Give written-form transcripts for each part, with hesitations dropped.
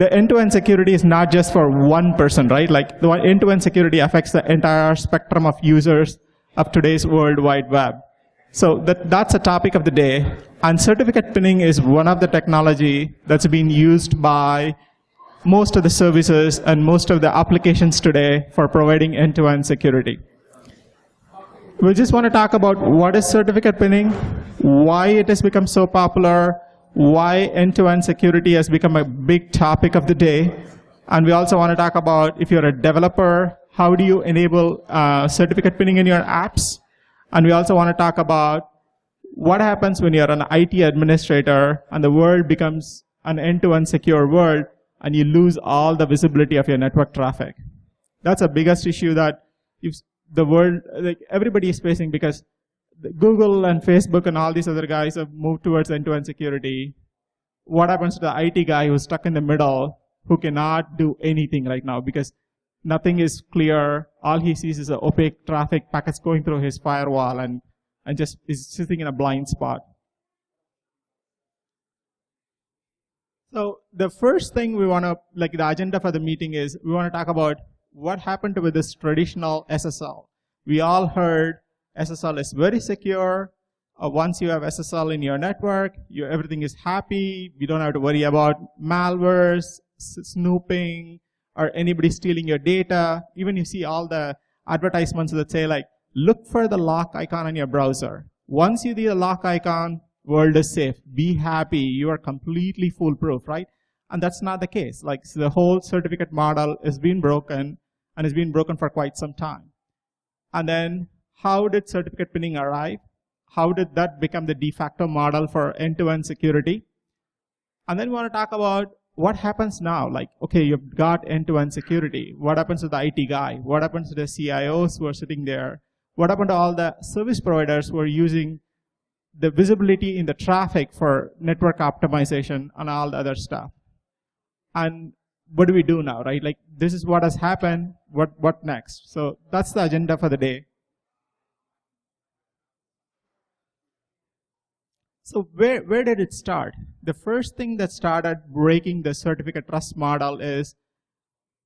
the end-to-end security is not just for one person, right? Like the end-to-end security affects the entire spectrum of users of today's World Wide Web. So that's a topic of the day. And certificate pinning is one of the technology that's being used by most of the services and most of the applications today for providing end-to-end security. We just want to talk about what is certificate pinning, why it has become so popular, why end-to-end security has become a big topic of the day. And we also want to talk about, if you're a developer, how do you enable certificate pinning in your apps? And we also want to talk about what happens when you're an IT administrator and the world becomes an end-to-end secure world and you lose all the visibility of your network traffic. That's the biggest issue that the world, like everybody is facing, because Google and Facebook and all these other guys have moved towards end-to-end security. What happens to the IT guy who's stuck in the middle, who cannot do anything right now because nothing is clear? All he sees is an opaque traffic packets going through his firewall and just is sitting in a blind spot. So the first thing we want to, like the agenda for the meeting is, we want to talk about what happened with this traditional SSL. We all heard SSL is very secure. Once you have SSL in your network, everything is happy. You don't have to worry about malwares, snooping, or anybody stealing your data. Even you see all the advertisements that say like, look for the lock icon on your browser. Once you see the lock icon, world is safe. Be happy. You are completely foolproof, right? And that's not the case. Like, so the whole certificate model has been broken, and has been broken for quite some time. And then, how did certificate pinning arrive? How did that become the de facto model for end-to-end security? And then we want to talk about what happens now. Like, okay, you've got end-to-end security. What happens to the IT guy? What happens to the CIOs who are sitting there? What happened to all the service providers who are using the visibility in the traffic for network optimization and all the other stuff? And what do we do now, right? Like, this is what has happened. What next? So that's the agenda for the day. So where did it start? The first thing that started breaking the certificate trust model is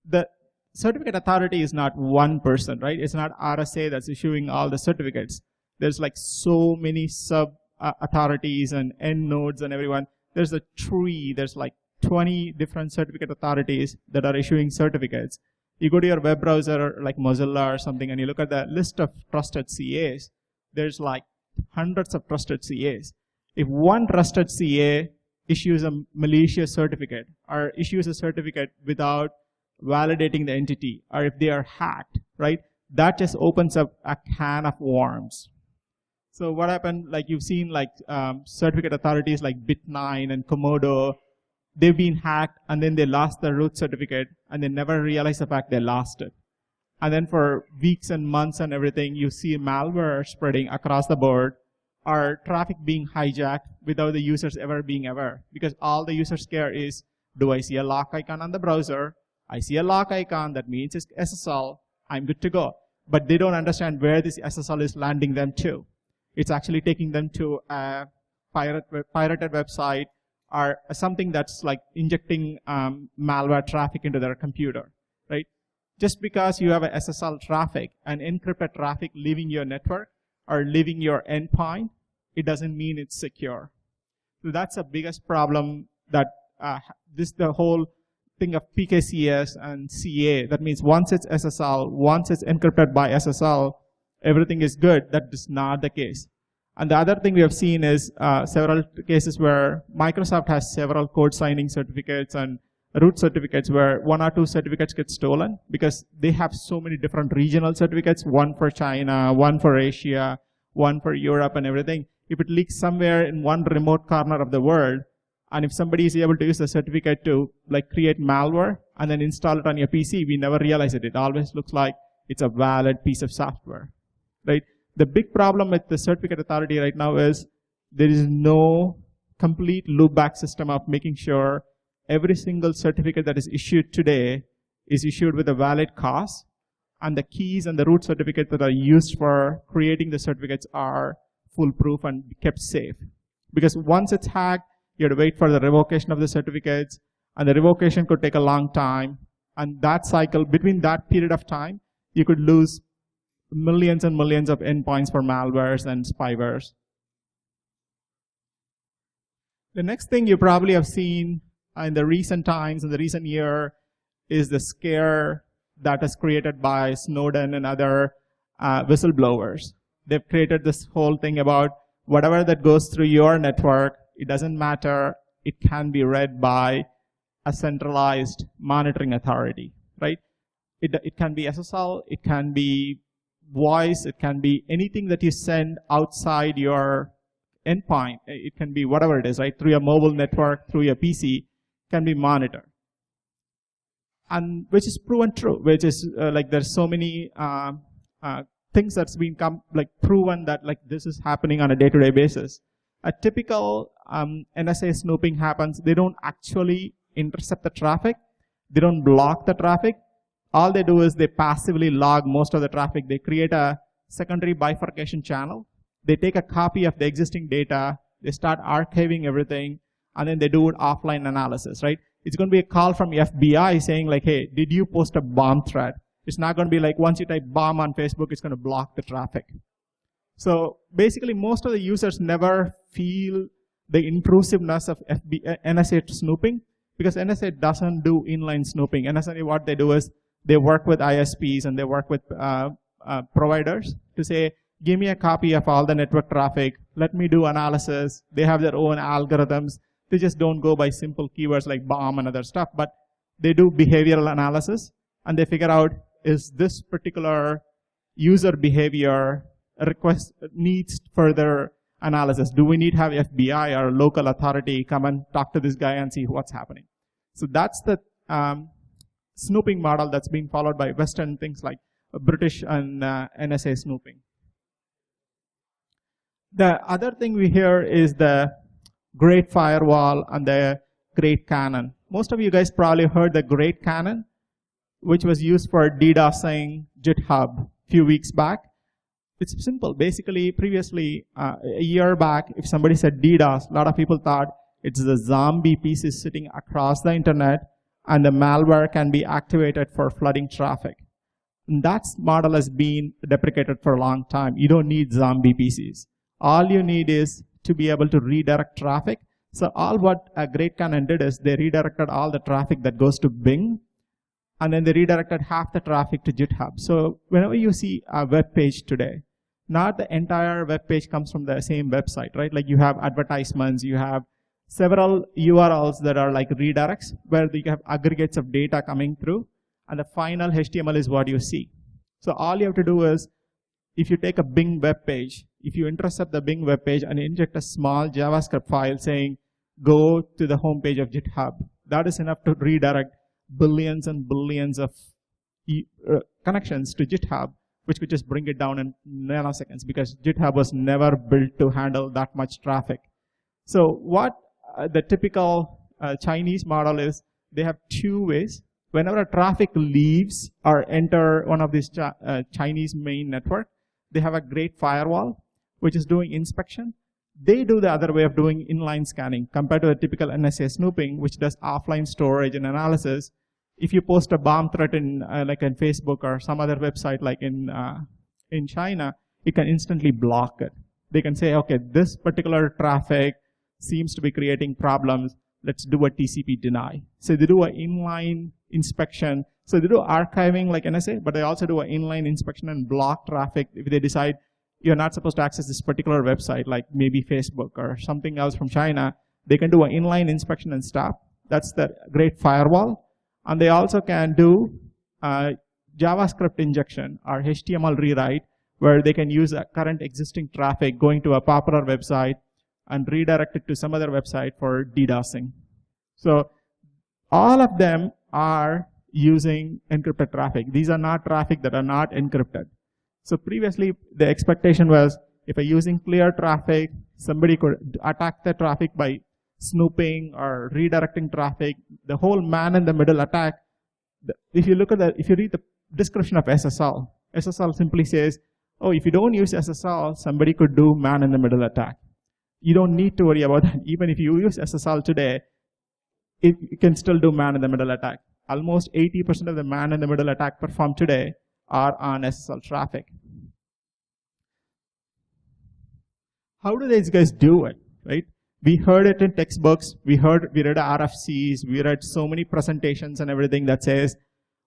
the certificate authority is not one person, right? It's not RSA that's issuing all the certificates. There's like so many sub authorities and end nodes and everyone. There's a tree. There's like 20 different certificate authorities that are issuing certificates. You go to your web browser like Mozilla or something and you look at the list of trusted CAs. There's like hundreds of trusted CAs. If one trusted CA issues a malicious certificate or issues a certificate without validating the entity, or if they are hacked, right, that just opens up a can of worms. So what happened, like you've seen like certificate authorities like Bit9 and Komodo, they've been hacked and then they lost their root certificate and they never realized the fact they lost it. And then for weeks and months and everything, you see malware spreading across the board, or traffic being hijacked without the users ever being aware. Because all the users care is, do I see a lock icon on the browser? I see a lock icon, that means it's SSL, I'm good to go. But they don't understand where this SSL is landing them to. It's actually taking them to a pirated website or something that's like injecting malware traffic into their computer, right? Just because you have a SSL traffic and encrypted traffic leaving your network or leaving your endpoint, it doesn't mean it's secure. So that's the biggest problem that the whole thing of PKCS and CA. That means once it's SSL, once it's encrypted by SSL, everything is good. That is not the case. And the other thing we have seen is several cases where Microsoft has several code signing certificates and root certificates where one or two certificates get stolen because they have so many different regional certificates, one for China, one for Asia, one for Europe and everything. If it leaks somewhere in one remote corner of the world, and if somebody is able to use the certificate to like create malware and then install it on your PC, we never realize it. It always looks like it's a valid piece of software, right? The big problem with the certificate authority right now is there is no complete loopback system of making sure every single certificate that is issued today is issued with a valid cause, and the keys and the root certificates that are used for creating the certificates are foolproof and kept safe. Because once it's hacked, you have to wait for the revocation of the certificates, and the revocation could take a long time. And that cycle, between that period of time, you could lose millions and millions of endpoints for malwares and spywares. The next thing you probably have seen in the recent times, in the recent year, is the scare that is created by Snowden and other whistleblowers. They've created this whole thing about whatever that goes through your network, it doesn't matter, it can be read by a centralized monitoring authority, right? It can be SSL, it can be voice, it can be anything that you send outside your endpoint. It can be whatever it is, right? Through your mobile network, through your PC, can be monitored. And which is proven true, which is like there's so many things that's been proven that like this is happening on a day-to-day basis. A typical NSA snooping happens, they don't actually intercept the traffic, they don't block the traffic. All they do is they passively log most of the traffic. They create a secondary bifurcation channel. They take a copy of the existing data, they start archiving everything, and then they do an offline analysis, right? It's going to be a call from the FBI saying like, hey, did you post a bomb threat? It's not going to be like once you type bomb on Facebook, it's going to block the traffic. So basically, most of the users never feel the intrusiveness of NSA snooping because NSA doesn't do inline snooping. NSA, what they do is they work with ISPs and they work with providers to say, give me a copy of all the network traffic, let me do analysis. They have their own algorithms. They just don't go by simple keywords like bomb and other stuff, but they do behavioral analysis and they figure out, is this particular user behavior request needs further analysis? Do we need to have FBI or local authority come and talk to this guy and see what's happening? So that's the snooping model that's being followed by Western things like British and NSA snooping. The other thing we hear is the Great Firewall and the Great Cannon. Most of you guys probably heard the Great Cannon, which was used for DDoSing GitHub a few weeks back. It's simple. Basically, previously, a year back, if somebody said DDoS, a lot of people thought it's the zombie pieces sitting across the internet and the malware can be activated for flooding traffic. And that model has been deprecated for a long time. You don't need zombie PCs. All you need is to be able to redirect traffic. So all what a Great Cannon did is they redirected all the traffic that goes to Bing, and then they redirected half the traffic to GitHub. So whenever you see a web page today, not the entire web page comes from the same website, right? Like you have advertisements, you have several URLs that are like redirects where you have aggregates of data coming through, and the final HTML is what you see. So all you have to do is, if you take a Bing web page, if you intercept the Bing web page and inject a small JavaScript file saying, go to the home page of GitHub, that is enough to redirect billions and billions of connections to GitHub, which could just bring it down in nanoseconds because GitHub was never built to handle that much traffic. So what the typical Chinese model is, they have two ways. Whenever traffic leaves or enter one of these Chinese main network, they have a Great Firewall, which is doing inspection. They do the other way of doing inline scanning compared to the typical NSA snooping, which does offline storage and analysis. If you post a bomb threat in like in Facebook or some other website like in China, it can instantly block it. They can say, okay, this particular traffic seems to be creating problems. Let's do a TCP deny. So they do an inline inspection. So they do archiving like NSA, but they also do an inline inspection and block traffic if they decide you're not supposed to access this particular website, like maybe Facebook or something else from China. They can do an inline inspection and stop. That's the Great Firewall. And they also can do JavaScript injection or HTML rewrite, where they can use a current existing traffic going to a popular website and redirect it to some other website for DDoSing. So all of them are using encrypted traffic. These are not traffic that are not encrypted. So previously, the expectation was if you're using clear traffic, somebody could attack the traffic by snooping or redirecting traffic. The whole man-in-the-middle attack. If you read the description of SSL, SSL simply says, oh, if you don't use SSL, somebody could do man-in-the-middle attack. You don't need to worry about that. Even if you use SSL today, it can still do man-in-the-middle attack. Almost 80% of the man-in-the-middle attack performed today are on SSL traffic. How do these guys do it, right? We heard it in textbooks. We read RFCs. We read so many presentations and everything that says,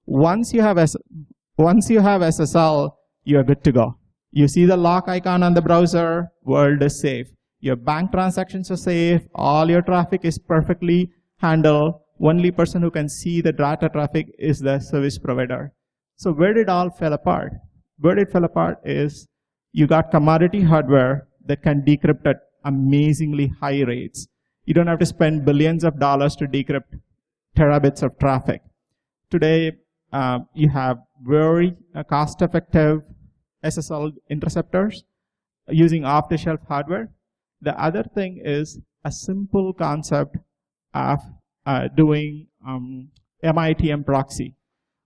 once you have SSL, you're good to go. You see the lock icon on the browser, world is safe. Your bank transactions are safe. All your traffic is perfectly handled. Only person who can see the data traffic is the service provider. So where did it all fall apart? Where it fell apart is you got commodity hardware that can decrypt at amazingly high rates. You don't have to spend billions of dollars to decrypt terabits of traffic. Today, you have very cost-effective SSL interceptors using off-the-shelf hardware. The other thing is a simple concept of doing MITM proxy.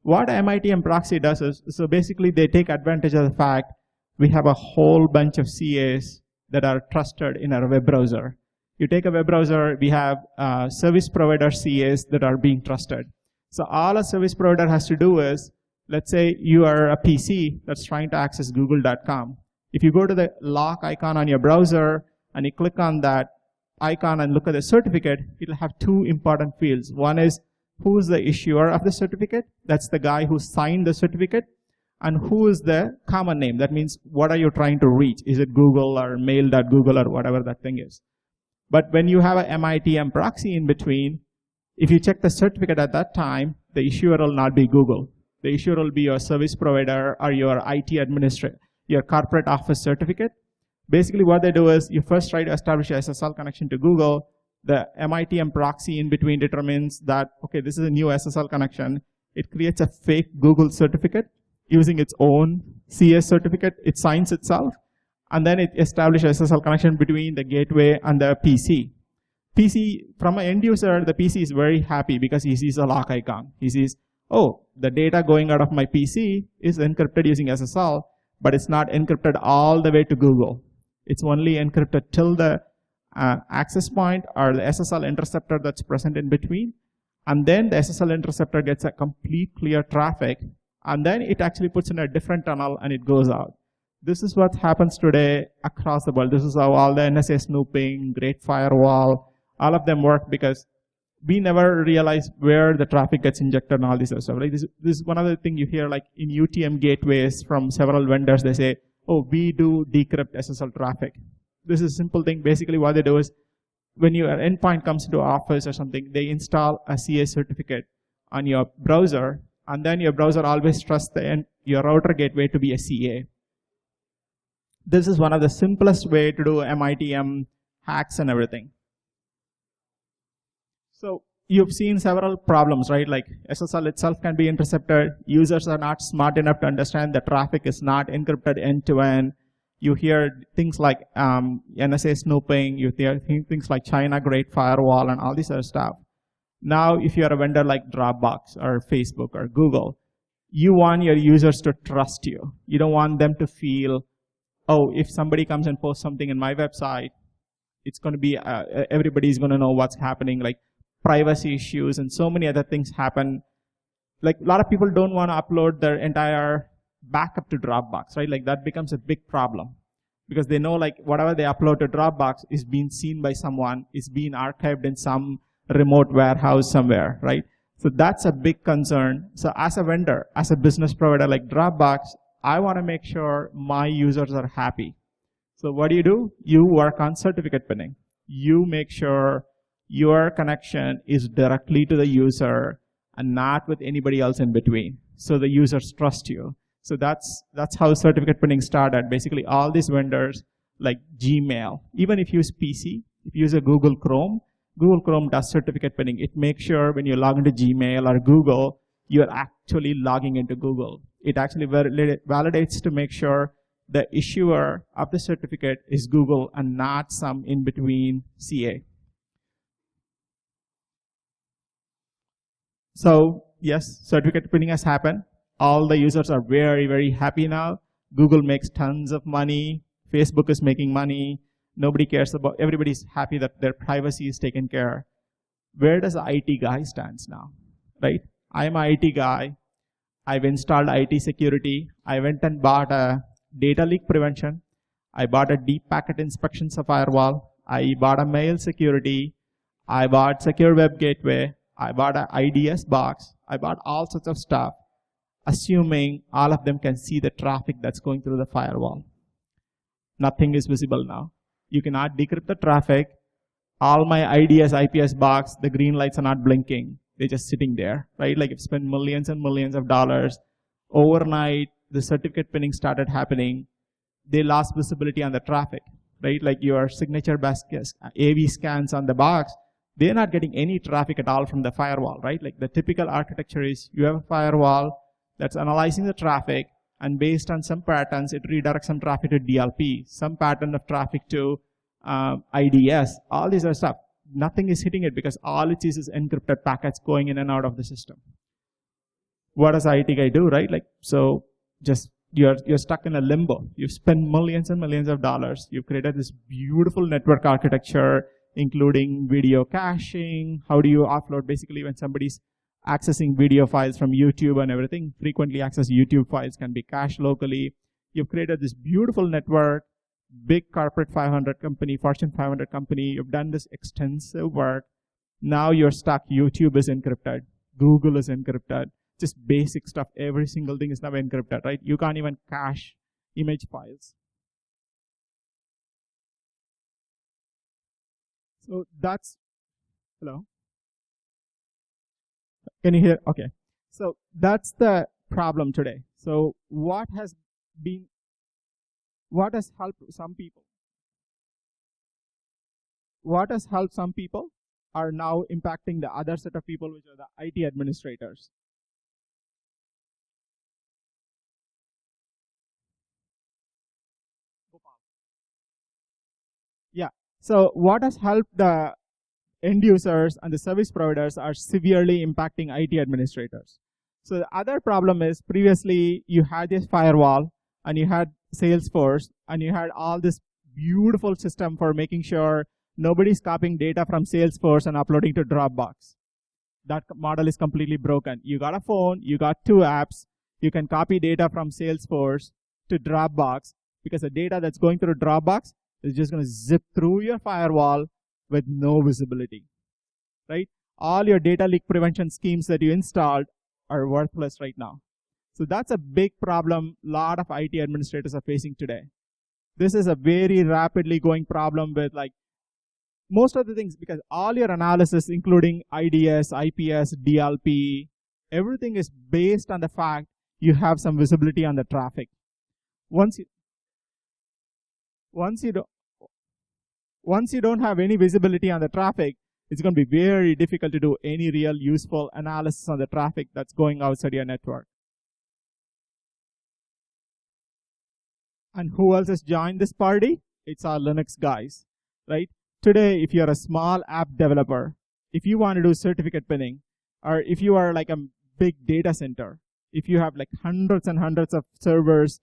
What MITM proxy does is, so basically they take advantage of the fact we have a whole bunch of CAs that are trusted in our web browser. You take a web browser, we have service provider CAs that are being trusted. So all a service provider has to do is, let's say you are a PC that's trying to access google.com. If you go to the lock icon on your browser and you click on that icon and look at the certificate, it'll have two important fields. One is who's the issuer of the certificate, that's the guy who signed the certificate, and who is the common name. That means what are you trying to reach? Is it Google or mail.google or whatever that thing is? But when you have a MITM proxy in between, if you check the certificate at that time, the issuer will not be Google. The issuer will be your service provider or your IT administrator, your corporate office certificate. Basically what they do is you first try to establish a SSL connection to Google. The MITM proxy in between determines that, okay, this is a new SSL connection. It creates a fake Google certificate using its own CS certificate. It signs itself. And then it establishes a SSL connection between the gateway and the PC. From an end user, the PC is very happy because he sees a lock icon. He sees, oh, the data going out of my PC is encrypted using SSL, but it's not encrypted all the way to Google. It's only encrypted till the access point or the SSL interceptor that's present in between. And then the SSL interceptor gets a complete clear traffic. And then it actually puts in a different tunnel and it goes out. This is what happens today across the world. This is how all the NSA snooping, Great Firewall, all of them work because we never realize where the traffic gets injected and all this other stuff. Like this is one other thing you hear, like in UTM gateways from several vendors, they say, oh, we do decrypt SSL traffic. This is a simple thing. Basically what they do is when your endpoint comes into office or something, they install a CA certificate on your browser, and then your browser always trusts your router gateway to be a CA. This is one of the simplest way to do MITM hacks and everything. So you've seen several problems, right? Like SSL itself can be intercepted. Users are not smart enough to understand the traffic is not encrypted end-to-end. You hear things like NSA snooping. You hear things like China Great Firewall and all this other stuff. Now, if you're a vendor like Dropbox or Facebook or Google, you want your users to trust you. You don't want them to feel, oh, if somebody comes and posts something in my website, it's going to be, everybody's going to know what's happening. Like privacy issues and so many other things happen. Like a lot of people don't want to upload their entire backup to Dropbox, right? Like that becomes a big problem because they know like whatever they upload to Dropbox is being seen by someone, is being archived in some remote warehouse somewhere, right? So that's a big concern. So as a vendor, as a business provider like Dropbox, I want to make sure my users are happy. So what do? You work on certificate pinning. You make sure your connection is directly to the user and not with anybody else in between. So the users trust you. So that's how certificate pinning started. Basically all these vendors like Gmail, even if you use PC, if you use a Google Chrome does certificate pinning. It makes sure when you log into Gmail or Google, you're actually logging into Google. It actually validates to make sure the issuer of the certificate is Google and not some in-between CA. So yes, certificate pinning has happened. All the users are very, very happy now. Google makes tons of money. Facebook is making money. Nobody cares about, everybody's happy that their privacy is taken care. where does the IT guy stands now, right? I'm an IT guy. I've installed IT security. I went and bought a data leak prevention. I bought a deep packet inspection firewall. I bought a mail security. I bought secure web gateway. I bought an IDS box. I bought all sorts of stuff, assuming all of them can see the traffic that's going through the firewall. Nothing is visible now. You cannot decrypt the traffic. All my IDS, IPS box, the green lights are not blinking. They're just sitting there, right? Like, you've spent millions and millions of dollars. Overnight, the certificate pinning started happening. They lost visibility on the traffic, right? Like, your signature basket, AV scans on the box, they're not getting any traffic at all from the firewall, right? Like, the typical architecture is you have a firewall that's analyzing the traffic, and based on some patterns, it redirects some traffic to DLP, some pattern of traffic to IDS, all these other stuff. Nothing is hitting it because all it sees is encrypted packets going in and out of the system. What does IT guy do, right? Like, so just you're stuck in a limbo. You've spent millions and millions of dollars. You've created this beautiful network architecture, including video caching. How do you offload? Basically, when somebody's accessing video files from YouTube and everything, frequently accessed YouTube files can be cached locally. You've created this beautiful network, big corporate 500 company, Fortune 500 company. You've done this extensive work. Now you're stuck. YouTube is encrypted. Google is encrypted. Just basic stuff. Every single thing is now encrypted, right? You can't even cache image files. So that's, hello? Can you hear? Okay. So that's the problem today. So what has helped some people? What has helped some people are now impacting the other set of people, which are the IT administrators. Gopal. Yeah. So what has helped the end users and the service providers are severely impacting IT administrators. So the other problem is previously you had this firewall and you had Salesforce and you had all this beautiful system for making sure nobody's copying data from Salesforce and uploading to Dropbox. That model is completely broken. You got a phone, you got two apps, you can copy data from Salesforce to Dropbox because the data that's going through Dropbox is just going to zip through your firewall with no visibility, right? All your data leak prevention schemes that you installed are worthless right now. So that's a big problem a lot of IT administrators are facing today. This is a very rapidly going problem with like most of the things, because all your analysis, including IDS, IPS, DLP, everything is based on the fact you have some visibility on the traffic. Once you don't have any visibility on the traffic, it's going to be very difficult to do any real useful analysis on the traffic that's going outside your network. And who else has joined this party? It's our Linux guys, right? Today, if you're a small app developer, if you want to do certificate pinning, or if you are like a big data center, if you have like hundreds and hundreds of servers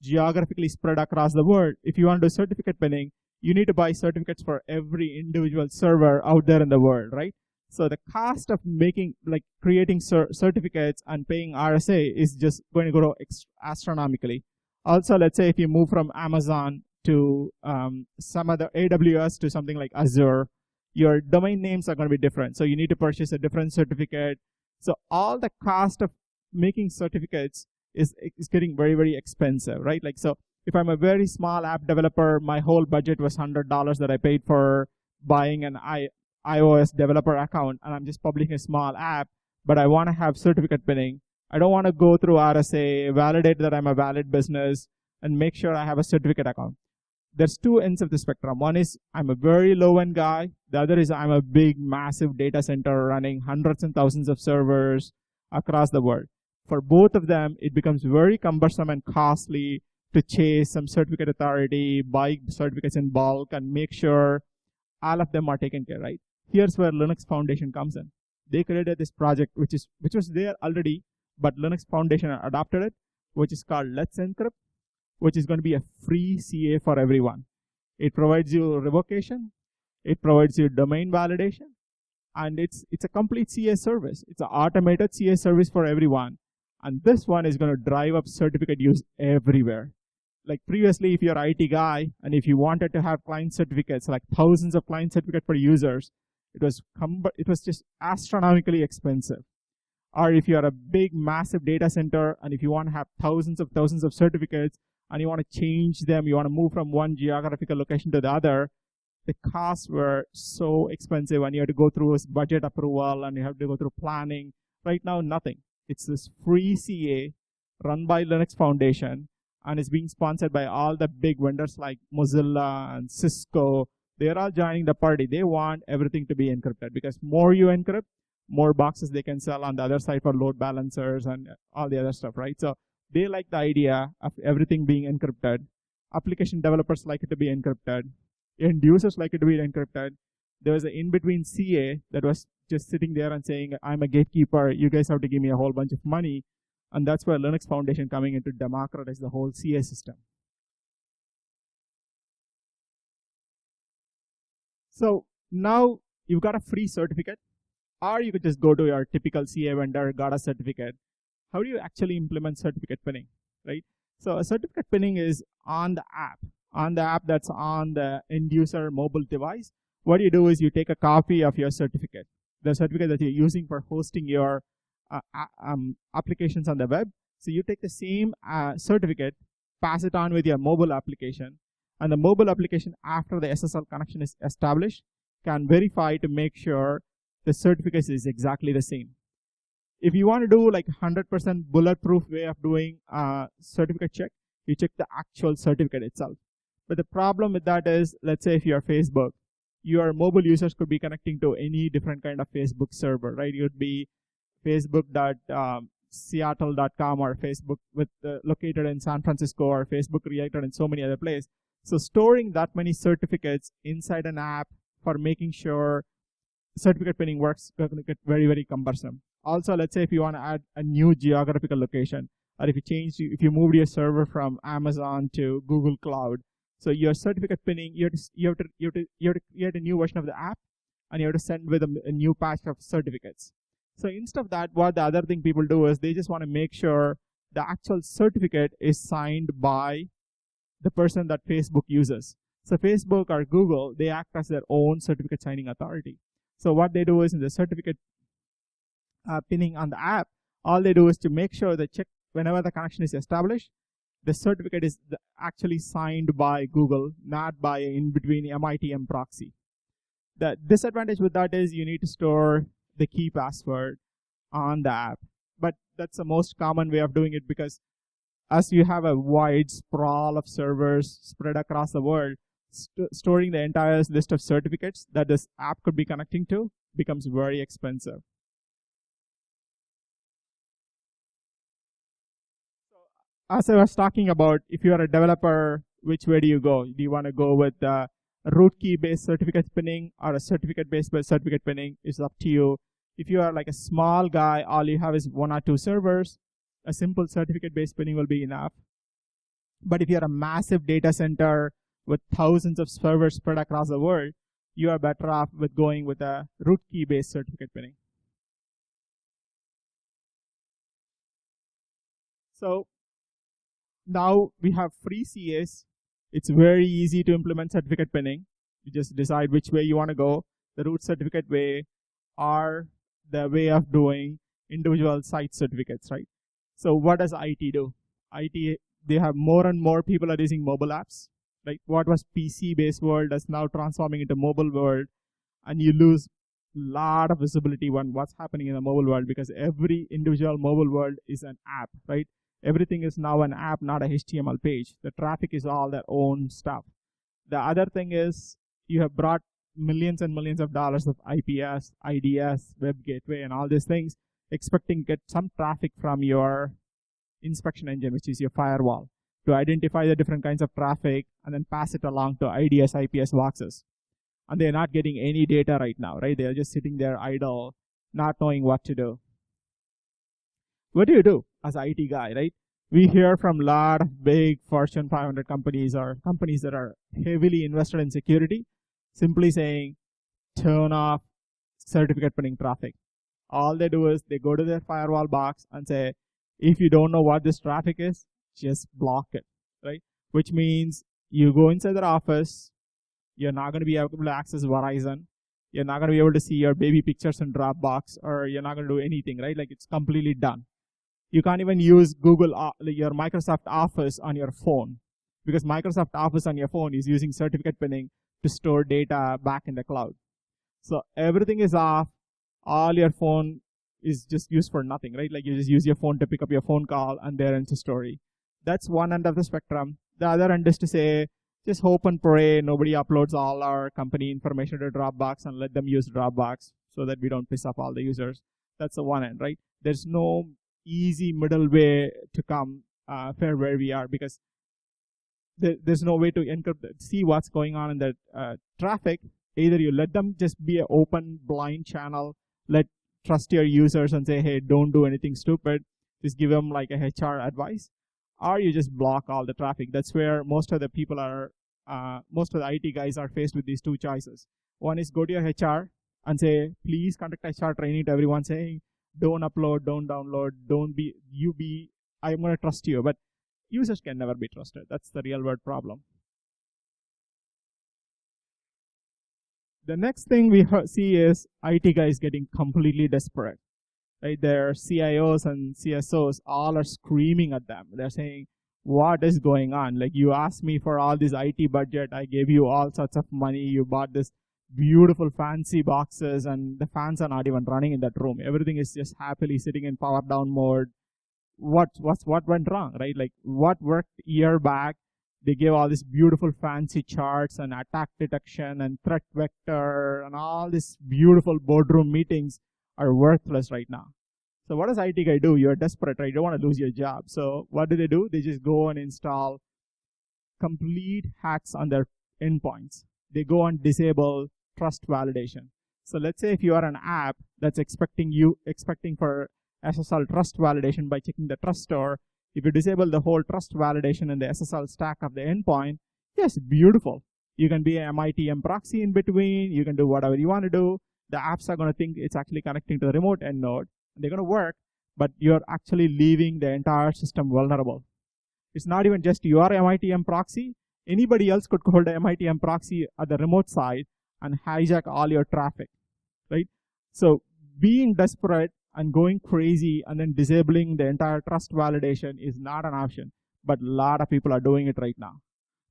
geographically spread across the world, if you want to do certificate pinning, you need to buy certificates for every individual server out there in the world, right? So the cost of creating certificates and paying RSA is just going to grow astronomically. Also, let's say if you move from Amazon to some other AWS to something like Azure, your domain names are going to be different. So you need to purchase a different certificate. So all the cost of making certificates is getting very, very expensive, right? Like, so if I'm a very small app developer, my whole budget was $100 that I paid for buying an iOS developer account, and I'm just publishing a small app, but I want to have certificate pinning. I don't want to go through RSA, validate that I'm a valid business, and make sure I have a certificate account. There's two ends of the spectrum. One is I'm a very low-end guy. The other is I'm a big, massive data center running hundreds and thousands of servers across the world. For both of them, it becomes very cumbersome and costly to chase some certificate authority, buy certificates in bulk, and make sure all of them are taken care of, right? Here's where Linux Foundation comes in. They created this project, which was there already, but Linux Foundation adopted it, which is called Let's Encrypt, which is going to be a free CA for everyone. It provides you revocation, it provides you domain validation, and it's a complete CA service. It's an automated CA service for everyone. And this one is going to drive up certificate use everywhere. Like previously, if you're an IT guy and if you wanted to have client certificates, like thousands of client certificates per users, it was just astronomically expensive. Or if you're a big, massive data center and if you want to have thousands of certificates and you want to change them, you want to move from one geographical location to the other, the costs were so expensive and you have to go through budget approval and you have to go through planning. Right now, nothing. It's this free CA run by Linux Foundation, and it's being sponsored by all the big vendors like Mozilla and Cisco. They're all joining the party. They want everything to be encrypted because more you encrypt, more boxes they can sell on the other side for load balancers and all the other stuff, right? So they like the idea of everything being encrypted. Application developers like it to be encrypted. End users like it to be encrypted. There was an in-between CA that was just sitting there and saying, I'm a gatekeeper, you guys have to give me a whole bunch of money. And that's where Linux Foundation coming in to democratize the whole CA system. So now you've got a free certificate, or you could just go to your typical CA vendor, got a certificate. How do you actually implement certificate pinning, right? So a certificate pinning is on the app that's on the end user mobile device. What you do is you take a copy of your certificate, the certificate that you're using for hosting your applications on the web. So you take the same certificate, pass it on with your mobile application, and the mobile application, after the SSL connection is established, can verify to make sure the certificate is exactly the same. If you want to do like 100% bulletproof way of doing certificate check, you check the actual certificate itself. But the problem with that is, let's say if you're Facebook, your mobile users could be connecting to any different kind of Facebook server, right? It would be facebook.seattle.com or Facebook located in San Francisco, or Facebook related in so many other places. So storing that many certificates inside an app for making sure certificate pinning works is going to get very, very cumbersome. Also, let's say if you want to add a new geographical location, or if you moved your server from Amazon to Google Cloud, so your certificate pinning, you have to create a new version of the app, and you have to send with a new patch of certificates. So instead of that, what the other thing people do is they just want to make sure the actual certificate is signed by the person that Facebook uses. So Facebook or Google, they act as their own certificate signing authority. So what they do is in the certificate pinning on the app, all they do is to make sure they check whenever the connection is established, the certificate is actually signed by Google, not by in-between MITM proxy. The disadvantage with that is you need to store the key password on the app. But that's the most common way of doing it, because as you have a wide sprawl of servers spread across the world, storing the entire list of certificates that this app could be connecting to becomes very expensive. As I was talking about, if you are a developer, which way do you go? Do you want to go with the root key based certificate pinning or a certificate based certificate pinning? It's up to you. If you are like a small guy, all you have is 1 or 2 servers, a simple certificate based pinning will be enough. But if you're a massive data center with thousands of servers spread across the world, you are better off with going with a root key based certificate pinning. So now we have free CAs. It's very easy to implement certificate pinning. You just decide which way you want to go, the root certificate way or the way of doing individual site certificates, right? So what does IT do? IT, they have more and more people are using mobile apps, right? What was PC-based world is now transforming into mobile world, and you lose a lot of visibility on what's happening in the mobile world, because every individual mobile world is an app, right? Everything is now an app, not a HTML page. The traffic is all their own stuff. The other thing is you have brought millions and millions of dollars of IPS, IDS, web gateway, and all these things, expecting to get some traffic from your inspection engine, which is your firewall, to identify the different kinds of traffic and then pass it along to IDS, IPS boxes. And they're not getting any data right now, right? They're just sitting there idle, not knowing what to do. What do you do as an IT guy, right? We hear from a lot of big Fortune 500 companies or companies that are heavily invested in security, simply saying, turn off certificate pinning traffic. All they do is they go to their firewall box and say, if you don't know what this traffic is, just block it, right? Which means you go inside their office, you're not going to be able to access Verizon, you're not going to be able to see your baby pictures in Dropbox, or you're not going to do anything, right? Like, it's completely done. You can't even use Google, your Microsoft Office on your phone, because Microsoft Office on your phone is using certificate pinning to store data back in the cloud. So everything is off. All your phone is just used for nothing, right? Like, you just use your phone to pick up your phone call, and there ends the story. That's one end of the spectrum. The other end is to say, just hope and pray nobody uploads all our company information to Dropbox and let them use Dropbox so that we don't piss off all the users. That's the one end, right? There's no easy middle way to come fair where we are, because there's no way to encrypt, see what's going on in the traffic. Either you let them just be an open, blind channel, trust your users and say, hey, don't do anything stupid, just give them like a HR advice, or you just block all the traffic. That's where most of the people are, most of the IT guys are faced with these two choices. One is go to your HR and say, please conduct HR training to everyone saying, don't upload, don't download, I'm going to trust you. But users can never be trusted. That's the real world problem. The next thing we see is IT guys getting completely desperate. Right? Their CIOs and CSOs all are screaming at them. They're saying, what is going on? Like, you asked me for all this IT budget. I gave you all sorts of money. You bought this beautiful fancy boxes, and the fans are not even running in that room. Everything is just happily sitting in power down mode. What went wrong, right? Like, what worked a year back? They gave all these beautiful fancy charts and attack detection and threat vector, and all these beautiful boardroom meetings are worthless right now. So what does IT guy do? You're desperate, right? You don't want to lose your job. So what do? They just go and install complete hacks on their endpoints. They go and disable trust validation. So let's say if you are an app that's expecting for SSL trust validation by checking the trust store, if you disable the whole trust validation in the SSL stack of the endpoint, yes, beautiful. You can be an MITM proxy in between. You can do whatever you want to do. The apps are going to think it's actually connecting to the remote end node. They're going to work, but you're actually leaving the entire system vulnerable. It's not even just your MITM proxy. Anybody else could hold a MITM proxy at the remote side and hijack all your traffic, right? So being desperate and going crazy and then disabling the entire trust validation is not an option, but a lot of people are doing it right now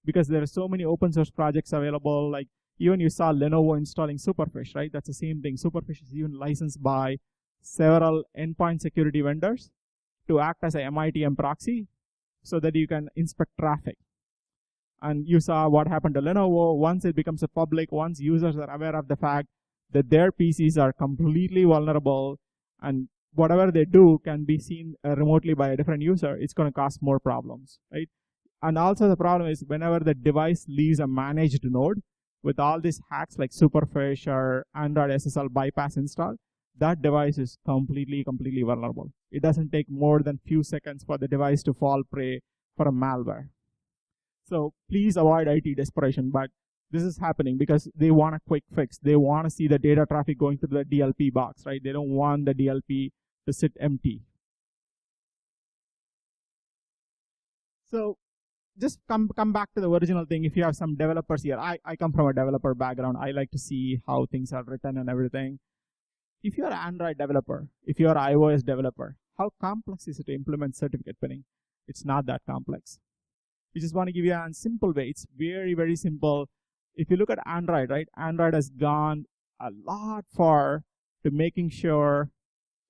because there are so many open source projects available. Like, even you saw Lenovo installing Superfish, right? That's the same thing. Superfish is even licensed by several endpoint security vendors to act as a MITM proxy so that you can inspect traffic. And you saw what happened to Lenovo. Once it becomes a public, once users are aware of the fact that their PCs are completely vulnerable and whatever they do can be seen remotely by a different user, it's going to cause more problems, right? And also the problem is whenever the device leaves a managed node with all these hacks like Superfish or Android SSL bypass installed, that device is completely vulnerable. It doesn't take more than few seconds for the device to fall prey for a malware. So please avoid IT desperation, but this is happening because they want a quick fix. They want to see the data traffic going through the DLP box, right? They don't want the DLP to sit empty. So just come back to the original thing. If you have some developers here, I come from a developer background. I like to see how things are written and everything. If you're an Android developer, if you're an iOS developer, how complex is it to implement certificate pinning? It's not that complex. We just want to give you a simple way. It's very simple. If you look at Android, right? Android has gone a lot far to making sure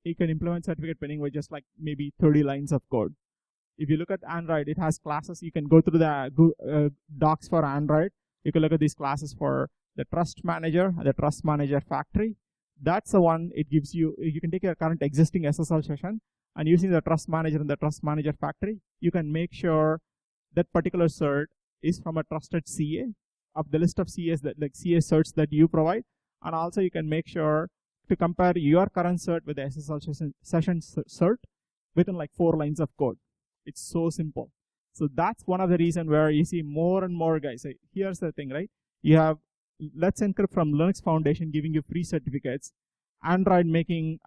it can implement certificate pinning with just like maybe 30 lines of code. If you look at Android, it has classes. You can go through the docs for Android. You can look at these classes for the trust manager, the trust manager factory. That's the one it gives you. You can take your current existing SSL session and using the trust manager and the trust manager factory, you can make sure that particular cert is from a trusted CA of the list of CAs that like CA certs that you provide. And also you can make sure to compare your current cert with the SSL session cert within like 4 lines of code. It's so simple. So that's one of the reasons where you see more and more guys. Here's the thing, right? You have Let's Encrypt from Linux Foundation giving you free certificates. Android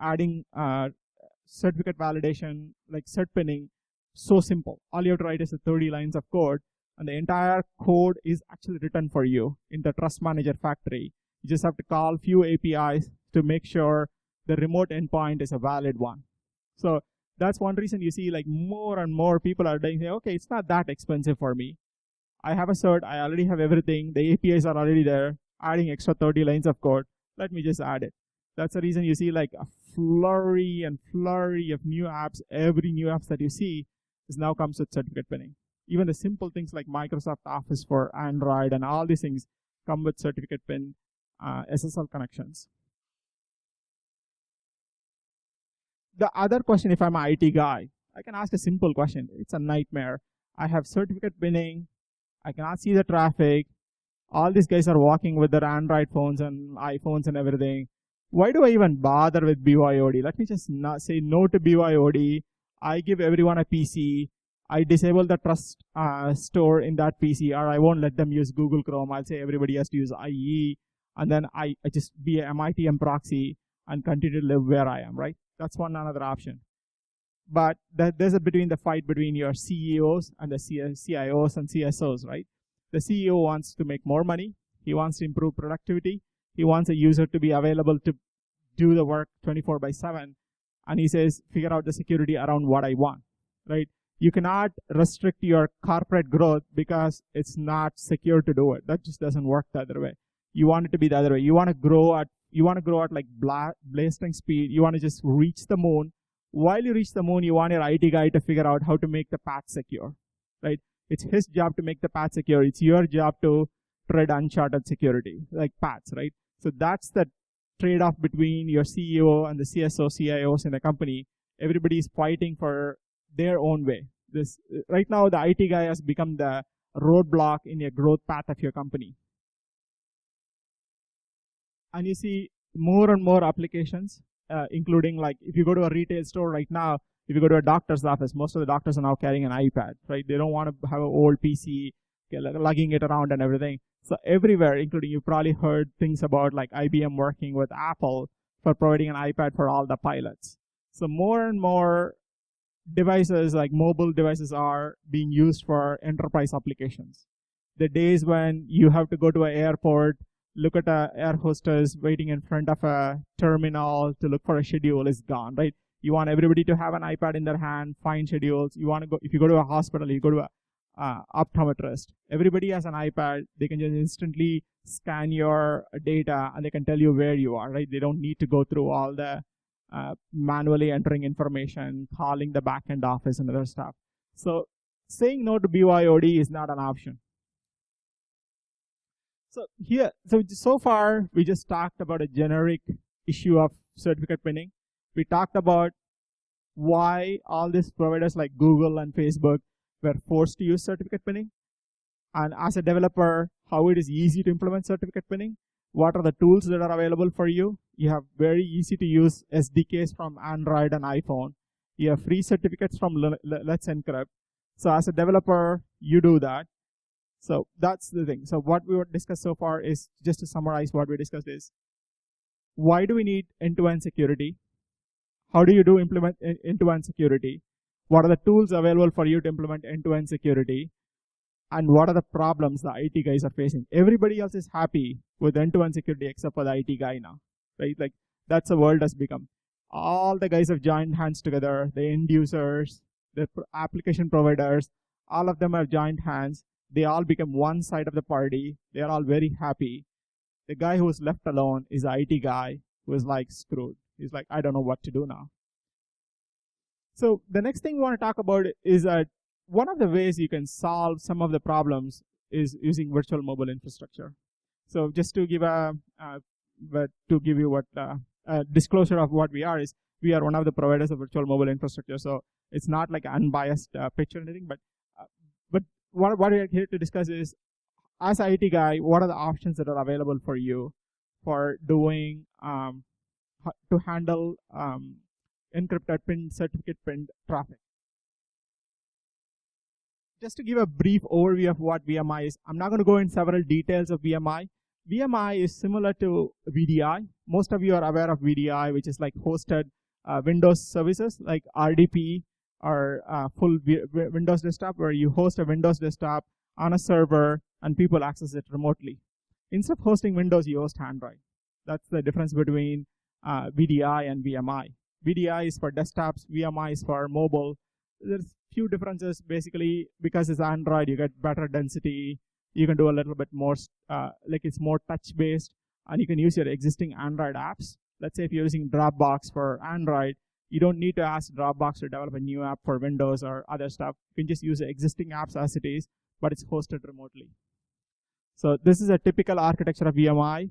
adding certificate validation, like cert pinning, so simple. All you have to write is 30 lines of code, and the entire code is actually written for you in the Trust Manager factory. You just have to call few APIs to make sure the remote endpoint is a valid one. So that's one reason you see like more and more people are saying, okay, it's not that expensive for me. I have a cert, I already have everything, the APIs are already there, adding extra 30 lines of code, let me just add it. That's the reason you see like a flurry of new apps. Every new apps that you see is now comes with certificate pinning. Even the simple things like Microsoft Office for Android and all these things come with certificate pin SSL connections. The other question, if I'm an IT guy, I can ask a simple question. It's a nightmare. I have certificate pinning. I cannot see the traffic. All these guys are walking with their Android phones and iPhones and everything. Why do I even bother with BYOD? Let me just not say no to BYOD. I give everyone a PC. I disable the trust store in that PC, or I won't let them use Google Chrome. I'll say everybody has to use IE, and then I just be an MITM proxy and continue to live where I am, right? That's another option. But there's the fight between your CEOs and the CIOs and CSOs, right? The CEO wants to make more money. He wants to improve productivity. He wants a user to be available to do the work 24/7. And he says, figure out the security around what I want, right? You cannot restrict your corporate growth because it's not secure to do it. That just doesn't work the other way. You want it to be the other way. You want to grow at like blazing speed. You want to just reach the moon. While you reach the moon, you want your IT guy to figure out how to make the path secure, right? It's his job to make the path secure. It's your job to tread uncharted security, like paths, right? So that's the trade-off between your CEO and the CSO, CIOs in the company. Everybody is fighting for their own way. Right now, the IT guy has become the roadblock in your growth path of your company. And you see more and more applications, including like if you go to a retail store right now, if you go to a doctor's office, most of the doctors are now carrying an iPad, right? They don't want to have an old PC, lugging it around and everything. So everywhere, including you probably heard things about like IBM working with Apple for providing an iPad for all the pilots. So more and more devices, like mobile devices, are being used for enterprise applications. The days when you have to go to an airport, look at an air hostess waiting in front of a terminal to look for a schedule is gone, right? You want everybody to have an iPad in their hand, find schedules. You want to go, if you go to a hospital, you go to a optometrist. Everybody has an iPad. They can just instantly scan your data and they can tell you where you are, right? They don't need to go through all the manually entering information, calling the back-end office and other stuff. So saying no to BYOD is not an option. So far, we just talked about a generic issue of certificate pinning. We talked about why all these providers like Google and Facebook were forced to use certificate pinning. And as a developer, how it is easy to implement certificate pinning. What are the tools that are available for you? You have very easy to use SDKs from Android and iPhone. You have free certificates from Let's Encrypt. So as a developer, you do that. So that's the thing. So what we would discuss so far is, just to summarize what we discussed, is why do we need end-to-end security? How do you implement end-to-end security? What are the tools available for you to implement end-to-end security? And what are the problems the IT guys are facing? Everybody else is happy with end-to-end security except for the IT guy now, right? Like that's the world has become. All the guys have joined hands together. The end users, the application providers, all of them have joined hands. They all become one side of the party. They are all very happy. The guy who is left alone is the IT guy who is like screwed. He's like, I don't know what to do now. So the next thing we want to talk about is that one of the ways you can solve some of the problems is using virtual mobile infrastructure. So just to give you disclosure of what we are is, we are one of the providers of virtual mobile infrastructure. So it's not like an unbiased pitch or anything, but what we're here to discuss is, as an IT guy, what are the options that are available for you for doing to handle encrypted pinned certificate pinned traffic. Just to give a brief overview of what VMI is, I'm not going to go in several details of VMI, VMI is similar to VDI. Most of you are aware of VDI, which is like hosted Windows services like RDP or full Windows desktop, where you host a Windows desktop on a server and people access it remotely. Instead of hosting Windows, you host Android. That's the difference between VDI and VMI. VDI is for desktops, VMI is for mobile. There's few differences. Basically, because it's Android, you get better density. You can do a little bit more, like it's more touch-based, and you can use your existing Android apps. Let's say if you're using Dropbox for Android, you don't need to ask Dropbox to develop a new app for Windows or other stuff. You can just use the existing apps as it is, but it's hosted remotely. So this is a typical architecture of VMI.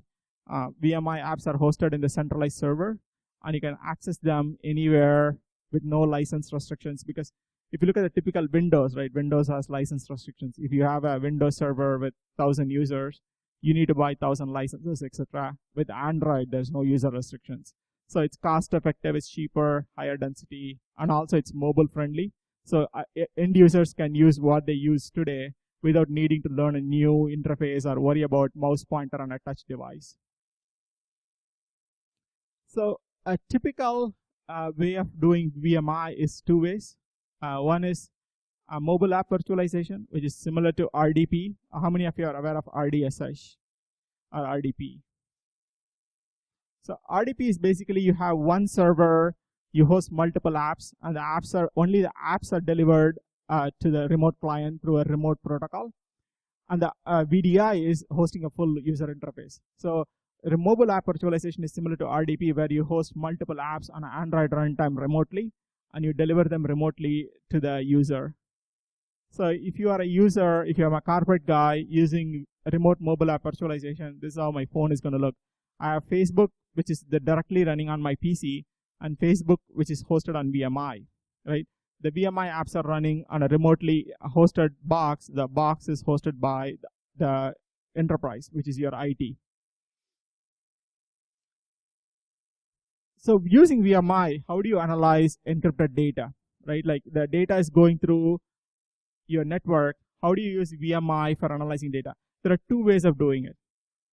VMI apps are hosted in the centralized server, and you can access them anywhere with no license restrictions. Because if you look at the typical Windows, right, Windows has license restrictions. If you have a Windows server with 1,000 users, you need to buy 1,000 licenses, etc. With Android, there's no user restrictions. So it's cost effective, it's cheaper, higher density, and also it's mobile friendly. So end users can use what they use today without needing to learn a new interface or worry about mouse pointer on a touch device. So a typical way of doing VMI is two ways. One is mobile app virtualization, which is similar to RDP. How many of you are aware of RDSH or RDP? So RDP is basically you have one server, you host multiple apps, and the apps are only the apps are delivered to the remote client through a remote protocol. And the VDI is hosting a full user interface. So the mobile app virtualization is similar to RDP, where you host multiple apps on an Android runtime remotely, and you deliver them remotely to the user. So if you are a user, if you're a corporate guy using remote mobile app virtualization, this is how my phone is going to look. I have Facebook, which is directly running on my PC, and Facebook, which is hosted on VMI, right? The VMI apps are running on a remotely hosted box. The box is hosted by the enterprise, which is your IT. So using VMI, how do you analyze encrypted data, right? Like the data is going through your network. How do you use VMI for analyzing data? There are two ways of doing it.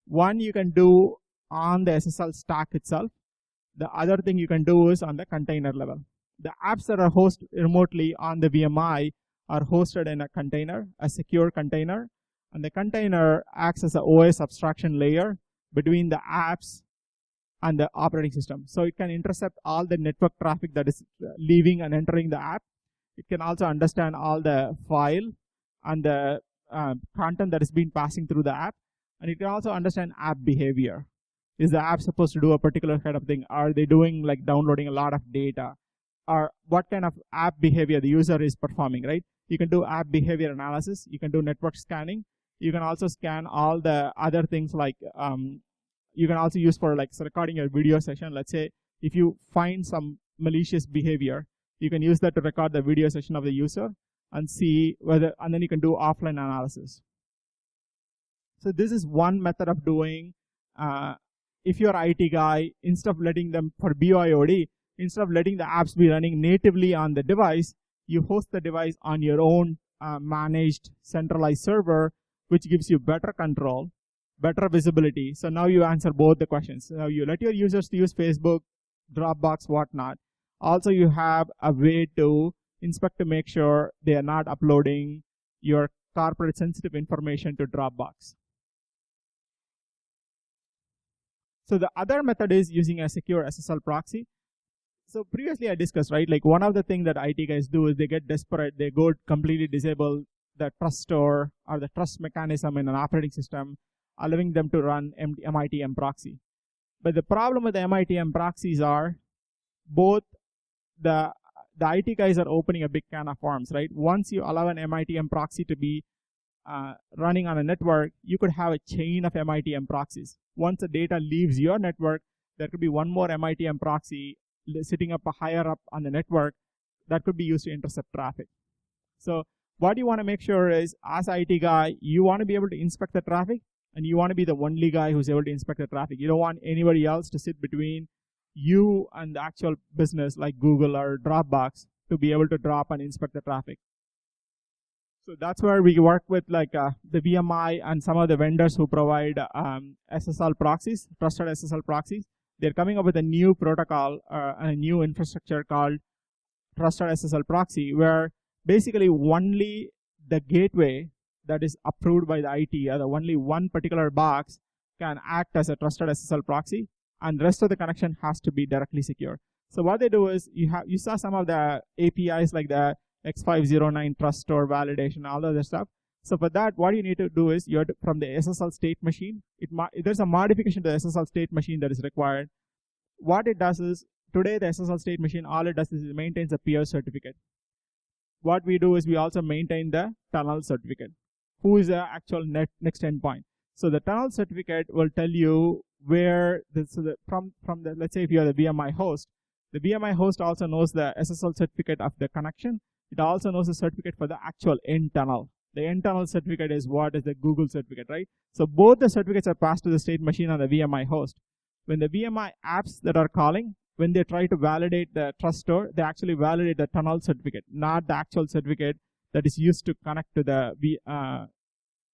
One you can do on the SSL stack itself. The other thing you can do is on the container level. The apps that are hosted remotely on the VMI are hosted in a container, a secure container, and the container acts as an OS abstraction layer between the apps and the operating system. So it can intercept all the network traffic that is leaving and entering the app. It can also understand all the file and the content that is being passing through the app. And it can also understand app behavior. Is the app supposed to do a particular kind of thing? Are they doing like downloading a lot of data? Or what kind of app behavior the user is performing, right? You can do app behavior analysis. You can do network scanning. You can also scan all the other things like, you can also use for like recording a video session. Let's say if you find some malicious behavior, you can use that to record the video session of the user and see whether, and then you can do offline analysis. So this is one method of doing, if you're an IT guy, instead of letting them, for BYOD, instead of letting the apps be running natively on the device, you host the device on your own managed centralized server, which gives you better control, better visibility. So now you answer both the questions. Now you let your users use Facebook, Dropbox, whatnot. Also you have a way to inspect to make sure they are not uploading your corporate sensitive information to Dropbox. So the other method is using a secure SSL proxy. So previously I discussed, right, like one of the things that IT guys do is they get desperate, they go completely disable the trust store or the trust mechanism in an operating system, allowing them to run MITM proxy. But the problem with the MITM proxies are both the IT guys are opening a big can of worms, right? Once you allow an MITM proxy to be running on a network, you could have a chain of MITM proxies. Once the data leaves your network, there could be one more MITM proxy sitting up higher up on the network that could be used to intercept traffic. So what you want to make sure is, as an IT guy, you want to be able to inspect the traffic, and you want to be the only guy who's able to inspect the traffic. You don't want anybody else to sit between you and the actual business like Google or Dropbox to be able to drop and inspect the traffic. So that's where we work with like the VMI and some of the vendors who provide SSL proxies, trusted SSL proxies. They're coming up with a new protocol and a new infrastructure called trusted SSL proxy, where basically only the gateway that is approved by the IT, or the only one particular box, can act as a trusted SSL proxy, and the rest of the connection has to be directly secure. So what they do is, you saw some of the APIs like the X509 trust store validation, all the other stuff. So for that, what you need to do is, from the SSL state machine, there's a modification to the SSL state machine that is required. What it does is, today the SSL state machine, all it does is it maintains a peer certificate. What we do is we also maintain the tunnel certificate. Who is the actual next endpoint? So the tunnel certificate will tell you where from the, let's say if you are the VMI host, the VMI host also knows the SSL certificate of the connection. It also knows the certificate for the actual end tunnel. The end tunnel certificate is what is the Google certificate, right? So both the certificates are passed to the state machine on the VMI host. When the VMI apps that are calling, when they try to validate the trust store, they actually validate the tunnel certificate, not the actual certificate that is used to connect to the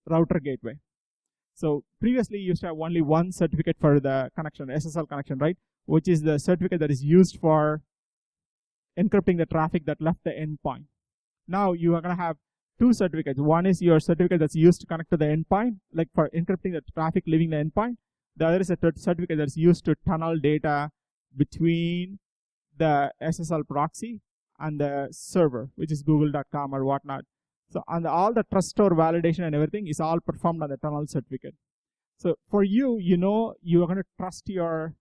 router gateway. So previously you used to have only one certificate for the connection, SSL connection, right? Which is the certificate that is used for encrypting the traffic that left the endpoint. Now you are going to have two certificates. One is your certificate that's used to connect to the endpoint, like for encrypting the traffic leaving the endpoint. The other is a certificate that's used to tunnel data between the SSL proxy and the server, which is google.com or whatnot. So all the trust store validation and everything is all performed on the tunnel certificate. So for you, you know you are going to trust your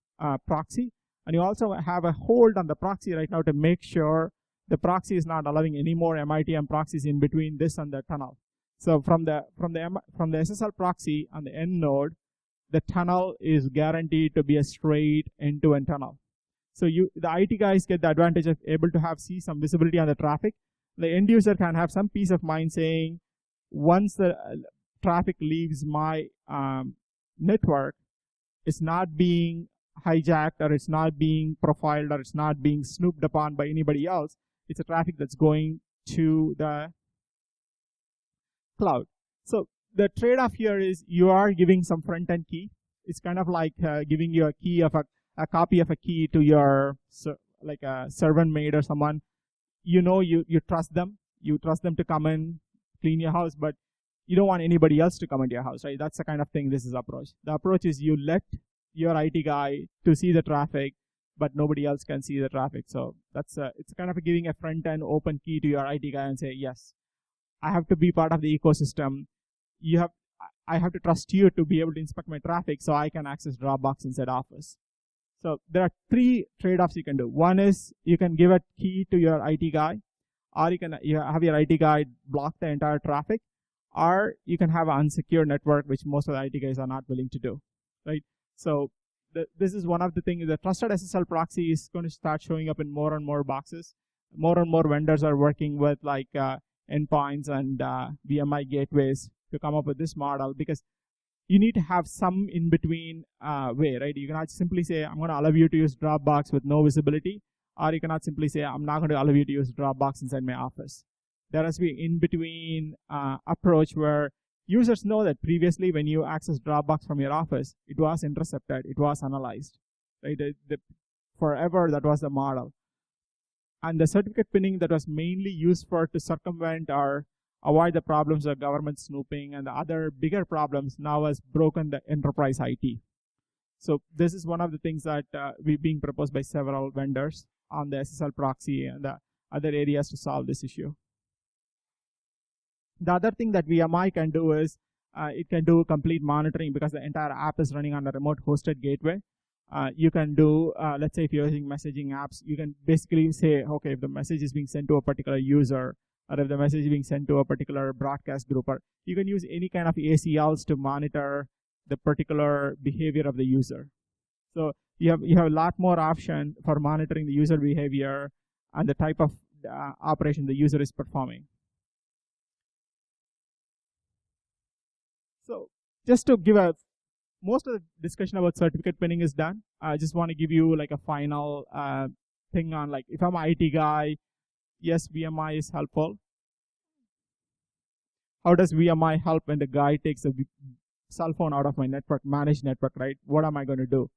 proxy, and you also have a hold on the proxy right now to make sure the proxy is not allowing any more MITM proxies in between this and the tunnel. So from the SSL proxy on the end node, the tunnel is guaranteed to be a straight end-to-end tunnel. So the IT guys get the advantage of able to see some visibility on the traffic. The end user can have some peace of mind saying, once the traffic leaves my network, it's not being hijacked, or it's not being profiled, or it's not being snooped upon by anybody else. It's a traffic that's going to the cloud. So the trade-off here is you are giving some front-end key. It's kind of like giving you a key of a copy of a key to your, like a servant maid or someone. You know, you trust them. You trust them to come and clean your house, but you don't want anybody else to come into your house, right? That's the kind of thing this is approach. The approach is you let your IT guy to see the traffic, but nobody else can see the traffic. So it's kind of giving a front-end open key to your IT guy and say, yes, I have to be part of the ecosystem. I have to trust you to be able to inspect my traffic so I can access Dropbox inside Office. So there are three trade-offs you can do. One is you can give a key to your IT guy, or you have your IT guy block the entire traffic, or you can have an unsecured network, which most of the IT guys are not willing to do, right? So this is one of the things. The trusted SSL proxy is going to start showing up in more and more boxes. More and more vendors are working with like endpoints and VMI gateways to come up with this model, because you need to have some in-between way, right? You cannot simply say, I'm going to allow you to use Dropbox with no visibility, or you cannot simply say, I'm not going to allow you to use Dropbox inside my office. There has to be in-between approach where users know that previously when you access Dropbox from your office, it was intercepted, it was analyzed, right? Forever, that was the model. And the certificate pinning that was mainly used to circumvent or avoid the problems of government snooping and the other bigger problems now has broken the enterprise IT. So this is one of the things that being proposed by several vendors on the SSL proxy and the other areas to solve this issue. The other thing that VMI can do is it can do complete monitoring, because the entire app is running on a remote hosted gateway. You can do, let's say if you're using messaging apps, you can basically say, okay, if the message is being sent to a particular user, or if the message is being sent to a particular broadcast group, or you can use any kind of ACLs to monitor the particular behavior of the user. So you have a lot more option for monitoring the user behavior and the type of operation the user is performing. So just to give most of the discussion about certificate pinning is done. I just want to give you like a final thing on, like, if I'm an IT guy, yes, VMI is helpful. How does VMI help when the guy takes a cell phone out of my network, managed network, right? What am I going to do?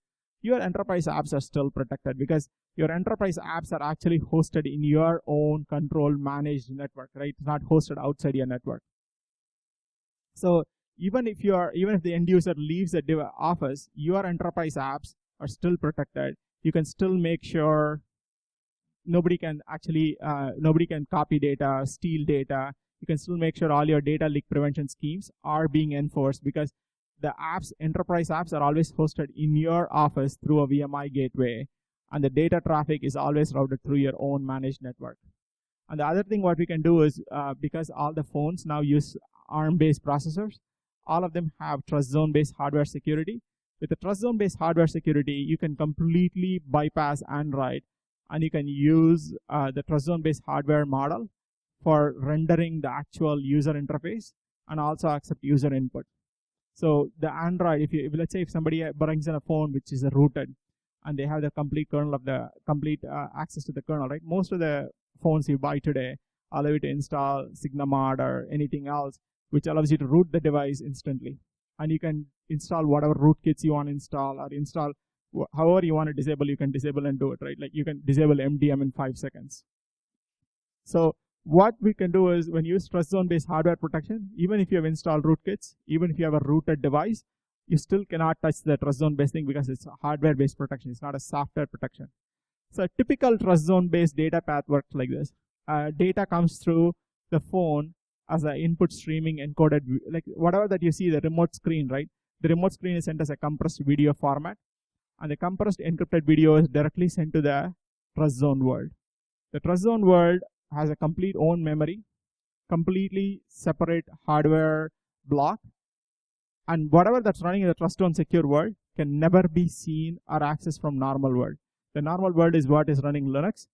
Your enterprise apps are still protected because your enterprise apps are actually hosted in your own controlled managed network, right? It's not hosted outside your network. So even if the end user leaves the office, your enterprise apps are still protected. You can still make sure nobody can copy data, steal data. You can still make sure all your data leak prevention schemes are being enforced because the enterprise apps are always hosted in your office through a VMI gateway, and the data traffic is always routed through your own managed network. And the other thing what we can do is, because all the phones now use ARM-based processors, all of them have trust zone-based hardware security. With the trust zone-based hardware security, you can completely bypass Android, and you can use the trust zone-based hardware model for rendering the actual user interface and also accept user input. So the Android, let's say if somebody brings in a phone which is rooted and they have the complete kernel of the access to the kernel, right? Most of the phones you buy today allow you to install SignaMod or anything else, which allows you to root the device instantly. And you can install whatever rootkits you want to install, or install however you want to disable, you can disable and do it, right? Like you can disable MDM in 5 seconds. So what we can do is, when you use trust zone-based hardware protection, even if you have installed rootkits, even if you have a rooted device, you still cannot touch the trust zone-based thing because it's a hardware-based protection. It's not a software protection. So a typical trust zone-based data path works like this. Data comes through the phone as an input streaming encoded, like whatever that you see, the remote screen, right? The remote screen is sent as a compressed video format, and the compressed encrypted video is directly sent to the trust zone world. The trust zone world has a complete own memory, completely separate hardware block, and whatever that's running in the trust zone secure world can never be seen or accessed from normal world. The normal world is what is running Linux.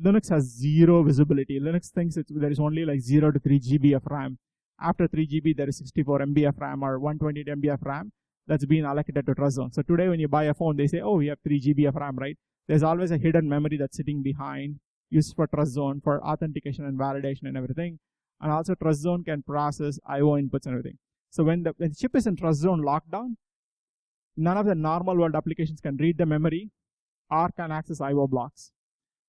Linux has zero visibility. Linux thinks there is only like 0 to 3 GB of RAM. After 3 GB, there is 64 MB of RAM or 128 MB of RAM that's been allocated to trust zone. So today when you buy a phone, they say, oh, we have 3 GB of RAM, right? There's always a hidden memory that's sitting behind, used for trust zone for authentication and validation and everything. And also trust zone can process IO inputs and everything. So when the chip is in trust zone lockdown, none of the normal world applications can read the memory or can access IO blocks.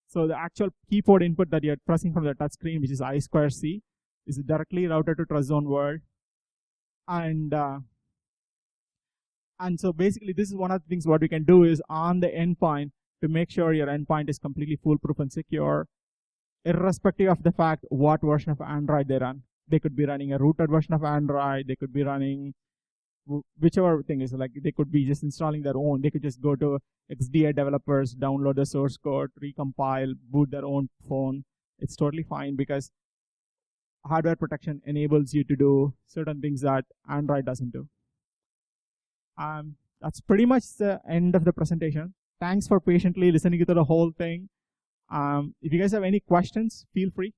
So the actual keyboard input that you're pressing from the touch screen, which is I2C, is directly routed to trust zone world. And so basically this is one of the things what we can do is on the endpoint to make sure your endpoint is completely foolproof and secure, irrespective of the fact what version of Android they run. They could be running a rooted version of Android, they could be running whichever thing is, like they could be just installing their own. They could just go to XDA developers, download the source code, recompile, boot their own phone. It's totally fine because hardware protection enables you to do certain things that Android doesn't do. That's pretty much the end of the presentation. Thanks for patiently listening to the whole thing. If you guys have any questions, feel free.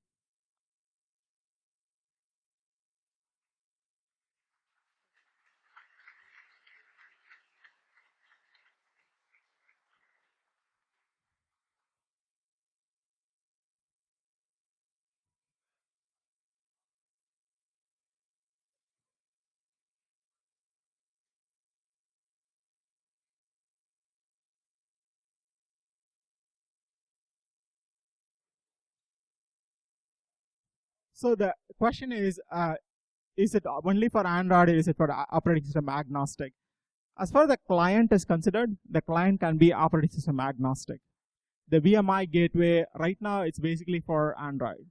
So the question is it only for Android or is it for operating system agnostic? As far as the client is considered, the client can be operating system agnostic. The VMI gateway, right now, it's basically for Android.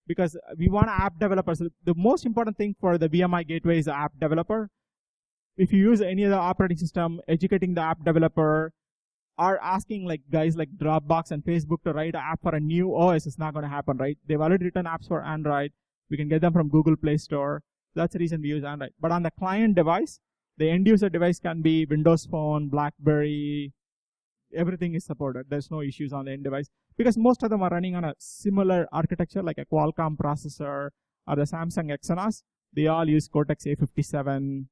Because we want app developers. The most important thing for the VMI gateway is the app developer. If you use any other operating system, educating the app developer, or asking like guys like Dropbox and Facebook to write an app for a new OS, is not going to happen, right? They've already written apps for Android. We can get them from Google Play Store. That's the reason we use Android. But on the client device, the end user device can be Windows Phone, BlackBerry, everything is supported. There's no issues on the end device because most of them are running on a similar architecture like a Qualcomm processor or the Samsung Exynos. They all use Cortex A57.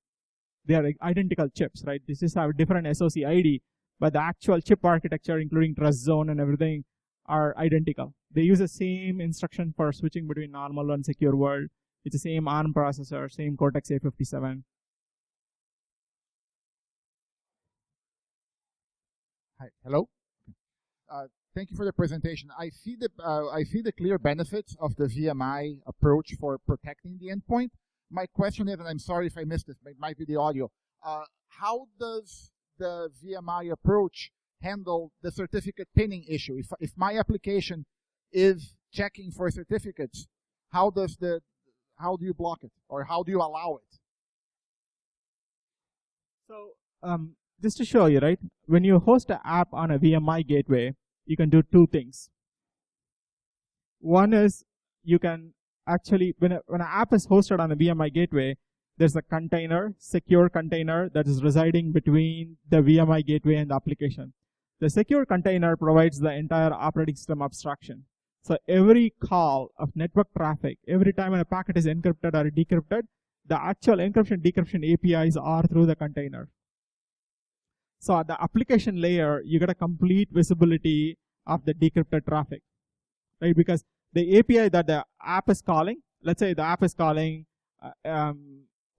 They are identical chips, right? This is have different SoC ID, but the actual chip architecture, including trust zone and everything, are identical. They use the same instruction for switching between normal and secure world. It's the same ARM processor, same Cortex A57. Hi, hello. Thank you for the presentation. I see the clear benefits of the VMI approach for protecting the endpoint. My question is, and I'm sorry if I missed this, but it might be the audio. How does the VMI approach handle the certificate pinning issue? If my application is checking for certificates, how do you block it, or how do you allow it? So just to show you, right? When you host an app on a VMI gateway, you can do two things. One is you can actually, when an app is hosted on a VMI gateway, there's a container, secure container that is residing between the VMI gateway and the application. The secure container provides the entire operating system abstraction. So every call of network traffic, every time a packet is encrypted or decrypted, the actual encryption decryption APIs are through the container. So at the application layer, you get a complete visibility of the decrypted traffic, right? Because the API that the app is calling, let's say the app is calling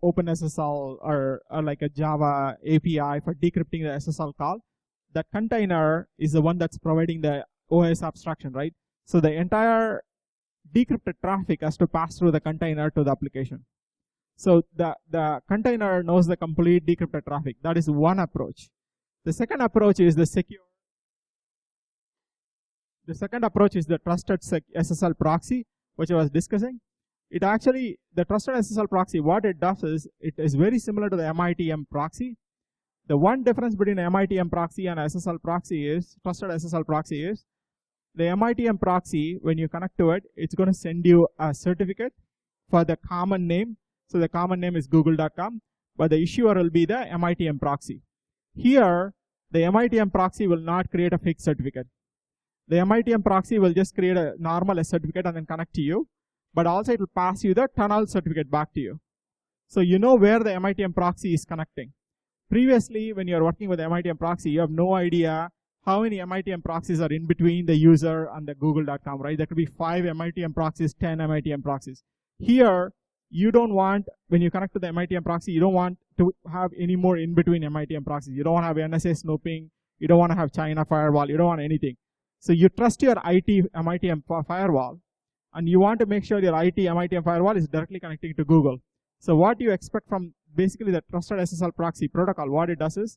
OpenSSL or like a Java API for decrypting the SSL call, that container is the one that's providing the OS abstraction, right? So the entire decrypted traffic has to pass through the container to the application. So the container knows the complete decrypted traffic. That is one approach. The second approach is the secure. The second approach is the trusted SSL proxy, which I was discussing. It actually, the trusted SSL proxy, what it does is, it is very similar to the MITM proxy. The one difference between MITM proxy and SSL proxy is, trusted SSL proxy is, the MITM proxy, when you connect to it, it's going to send you a certificate for the common name. So the common name is google.com, but the issuer will be the MITM proxy. Here, the MITM proxy will not create a fixed certificate. The MITM proxy will just create a normal certificate and then connect to you, but also it will pass you the tunnel certificate back to you. So you know where the MITM proxy is connecting. Previously, when you're working with MITM proxy, you have no idea how many MITM proxies are in between the user and the google.com, right? There could be 5 MITM proxies, 10 MITM proxies. Here, you don't want, when you connect to the MITM proxy, you don't want to have any more in between MITM proxies. You don't want to have NSA snooping. You don't want to have China firewall. You don't want anything. So you trust your IT MITM firewall, and you want to make sure your IT MITM firewall is directly connecting to Google. So what you expect from basically the trusted SSL proxy protocol, what it does is,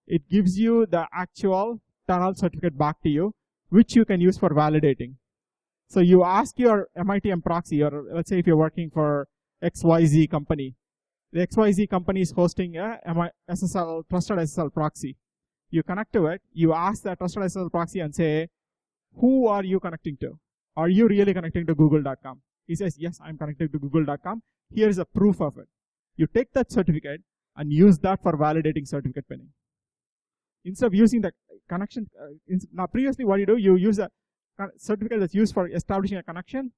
it gives you the actual tunnel certificate back to you, which you can use for validating. So you ask your MITM proxy, or let's say if you're working for XYZ company, the XYZ company is hosting a trusted SSL proxy. You connect to it, you ask that trusted SSL proxy and say, who are you connecting to? Are you really connecting to google.com? He says, yes, I'm connected to google.com. Here's a proof of it. You take that certificate and use that for validating certificate pinning. Instead of using the connection, now previously what you do, you use a certificate that's used for establishing a connection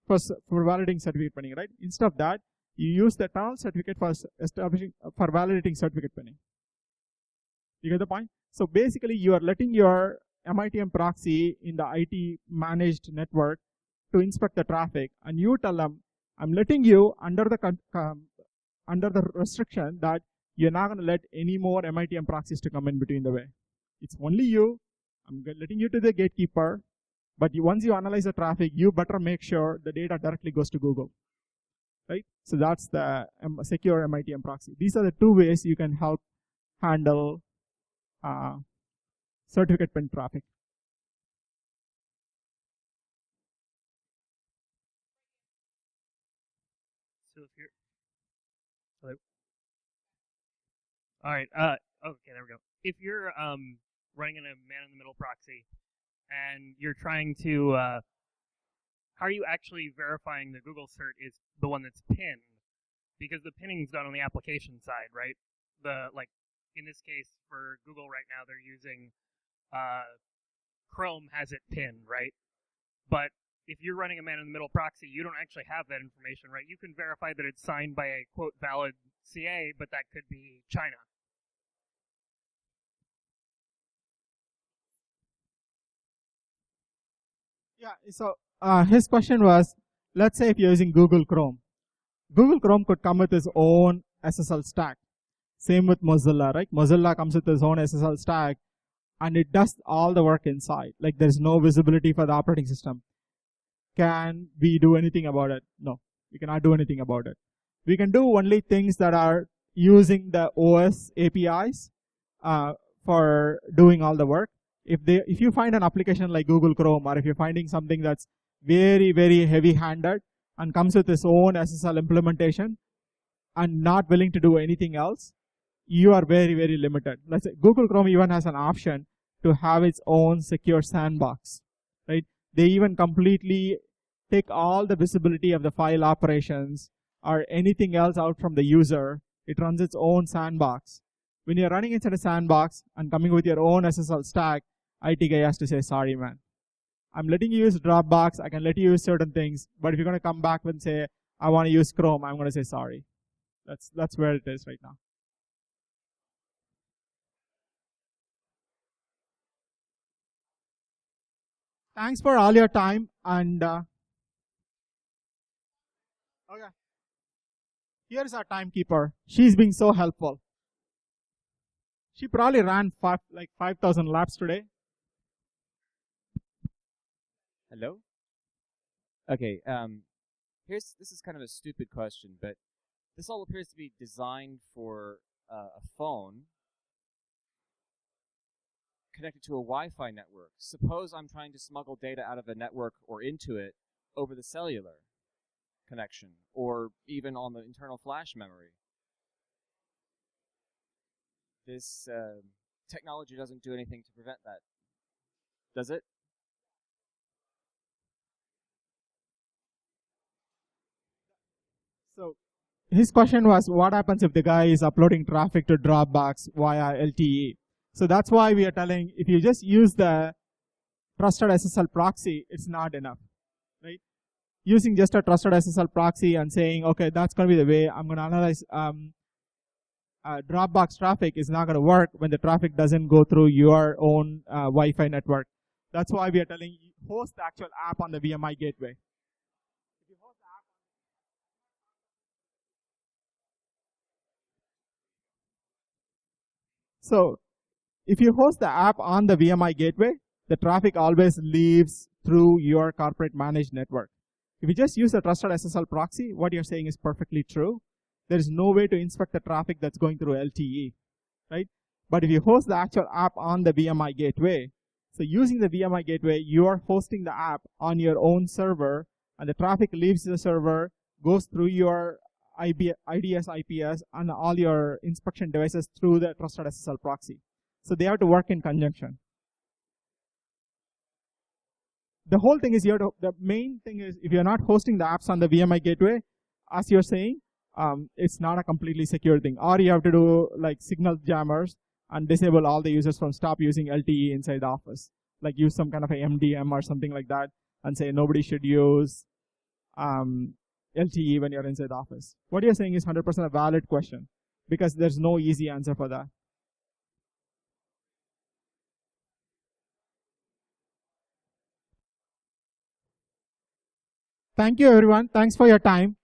for validating certificate pinning, right? Instead of that, you use the tunnel certificate for validating certificate pinning. You get the point? So basically, you are letting your MITM proxy in the IT managed network to inspect the traffic, and you tell them, I'm letting you under the restriction that you're not going to let any more MITM proxies to come in between the way. It's only you. I'm letting you to the gatekeeper, but once you analyze the traffic, you better make sure the data directly goes to Google, right? So that's the secure MITM proxy. These are the two ways you can help handle certificate pin traffic. So if you're, hello. All right. Okay, there we go. If you're running in a man-in-the-middle proxy, and you're trying to, how are you actually verifying the Google cert is the one that's pinned? Because the pinning's done on the application side, right? Like in this case for Google right now, they're using Chrome has it pinned, right? But if you're running a man-in-the-middle proxy, you don't actually have that information, right? You can verify that it's signed by a, quote, valid CA, but that could be China. Yeah, so his question was, let's say if you're using Google Chrome, Google Chrome could come with its own SSL stack. Same with Mozilla, right? Mozilla comes with its own SSL stack, and it does all the work inside. Like there's no visibility for the operating system. Can we do anything about it? No, we cannot do anything about it. We can do only things that are using the OS APIs for doing all the work. If you find an application like Google Chrome, or if you're finding something that's very, very heavy-handed and comes with its own SSL implementation and not willing to do anything else, you are very, very limited. Let's say Google Chrome even has an option to have its own secure sandbox, right? They even completely take all the visibility of the file operations or anything else out from the user. It runs its own sandbox. When you're running inside a sandbox and coming with your own SSL stack, IT guy has to say, sorry, man. I'm letting you use Dropbox. I can let you use certain things. But if you're going to come back and say, I want to use Chrome, I'm going to say sorry. That's where it is right now. Thanks for all your time. And okay, here's our timekeeper. She's been so helpful. She probably ran 5,000 laps today. Hello? Okay, this is kind of a stupid question, but this all appears to be designed for a phone connected to a Wi-Fi network. Suppose I'm trying to smuggle data out of a network or into it over the cellular connection, or even on the internal flash memory. This technology doesn't do anything to prevent that, does it? So his question was, what happens if the guy is uploading traffic to Dropbox via LTE? So that's why we are telling, if you just use the trusted SSL proxy, it's not enough, right? Using just a trusted SSL proxy and saying, okay, that's going to be the way I'm going to analyze Dropbox traffic is not going to work when the traffic doesn't go through your own Wi-Fi network. That's why we are telling you, host the actual app on the VMI gateway. So if you host the app on the VMI gateway, the traffic always leaves through your corporate managed network. If you just use a trusted SSL proxy, what you're saying is perfectly true. There is no way to inspect the traffic that's going through LTE, right? But if you host the actual app on the VMI gateway, so using the VMI gateway, you are hosting the app on your own server, and the traffic leaves the server, goes through your IDS, IPS, and all your inspection devices through the trusted SSL proxy. So they have to work in conjunction. The whole thing is the main thing is, if you're not hosting the apps on the VMI gateway, as you're saying, it's not a completely secure thing. Or you have to do like signal jammers and disable all the users from stop using LTE inside the office. Like use some kind of a MDM or something like that and say nobody should use LTE when you're inside the office. What you're saying is 100% a valid question because there's no easy answer for that. Thank you, everyone. Thanks for your time.